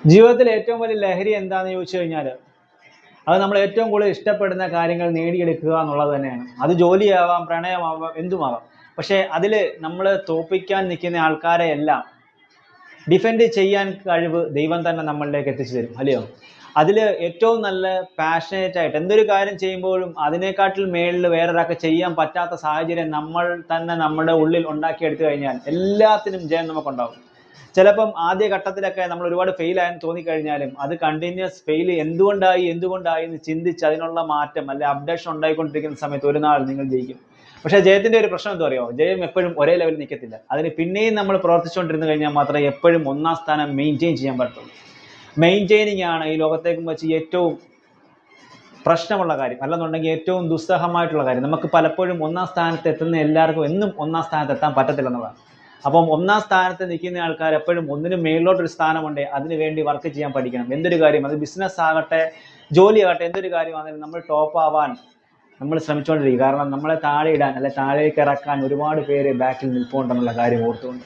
ജീവിതത്തിൽ ഏറ്റവും വലിയ ലഹരി എന്താണെന്ന് ചോദിച്ചു കഴിഞ്ഞാൽ അത് നമ്മൾ ഏറ്റവും കൂടുതൽ ഇഷ്ടപ്പെടുന്ന കാര്യങ്ങൾ നേടിയെടുക്കുക എന്നുള്ളത് തന്നെയാണ്. അത് ജോലിയാവാം, പ്രണയമാവാം, എന്തുമാവാം. പക്ഷേ അതിൽ നമ്മൾ തോൽപ്പിക്കാൻ നിൽക്കുന്ന ആൾക്കാരെ എല്ലാം ഡിഫെൻഡ് ചെയ്യാൻ കഴിവ് ദൈവം തന്നെ നമ്മളിലേക്ക് എത്തിച്ചു തരും, അല്ലയോ? അതിൽ ഏറ്റവും നല്ല പാഷനേറ്റ് ആയിട്ട് എന്തൊരു കാര്യം ചെയ്യുമ്പോഴും അതിനേക്കാട്ടിൽ മേളിൽ വേറൊരാൾക്ക് ചെയ്യാൻ പറ്റാത്ത സാഹചര്യം നമ്മൾ തന്നെ നമ്മുടെ ഉള്ളിൽ ഉണ്ടാക്കിയെടുത്തു കഴിഞ്ഞാൽ എല്ലാത്തിനും ജയം നമുക്കുണ്ടാവും. ചിലപ്പം ആദ്യ ഘട്ടത്തിലൊക്കെ നമ്മൾ ഒരുപാട് ഫെയിൽ ആയെന്ന് തോന്നിക്കഴിഞ്ഞാലും അത് കണ്ടിന്യൂസ് ഫെയിൽ എന്തുകൊണ്ടായി എന്ന് ചിന്തിച്ച് അതിനുള്ള മാറ്റം അല്ലെ അപ്ഡേഷൻ ഉണ്ടായിക്കൊണ്ടിരിക്കുന്ന സമയത്ത് ഒരു നാൾ നിങ്ങൾ ജയിക്കും. പക്ഷേ ജയത്തിന്റെ ഒരു പ്രശ്നം എന്താ അറിയോ? ജയം എപ്പോഴും ഒരേ ലെവലിൽ നിൽക്കത്തില്ല. അതിന് പിന്നെയും നമ്മൾ പ്രവർത്തിച്ചുകൊണ്ടിരുന്നു കഴിഞ്ഞാൽ മാത്രമേ എപ്പോഴും ഒന്നാം സ്ഥാനം മെയിൻറ്റെയിൻ ചെയ്യാൻ പറ്റുള്ളൂ. മെയിൻറ്റെയിനിങ് ആണ് ഈ ലോകത്തേക്കും വെച്ച് ഏറ്റവും പ്രശ്നമുള്ള കാര്യം, അല്ലെന്നുണ്ടെങ്കിൽ ഏറ്റവും ദുസ്സഹമായിട്ടുള്ള കാര്യം. നമുക്ക് പലപ്പോഴും ഒന്നാം സ്ഥാനത്ത് എത്തുന്ന എല്ലാവർക്കും എന്നും ഒന്നാം സ്ഥാനത്ത് എത്താൻ പറ്റത്തില്ലെന്നതാണ്. അപ്പം ഒന്നാം സ്ഥാനത്ത് നിൽക്കുന്ന ആൾക്കാർ എപ്പോഴും ഒന്നിനും മേളിലോട്ടൊരു സ്ഥാനമുണ്ട്, അതിനു വേണ്ടി വർക്ക് ചെയ്യാൻ പഠിക്കണം. എന്തൊരു കാര്യം, അത് ബിസിനസ് ആകട്ടെ, ജോലി ആകട്ടെ, എന്തൊരു കാര്യമാണെങ്കിലും നമ്മൾ ടോപ്പ് ആവാൻ നമ്മൾ ശ്രമിച്ചുകൊണ്ടിരിക്കും. കാരണം നമ്മളെ താഴെ ഇടാൻ അല്ലെ താഴേക്ക് ഇറക്കാൻ ഒരുപാട് പേര് ബാക്കിൽ നിൽപ്പുണ്ടെന്നുള്ള കാര്യം ഓർത്തുകൊണ്ട്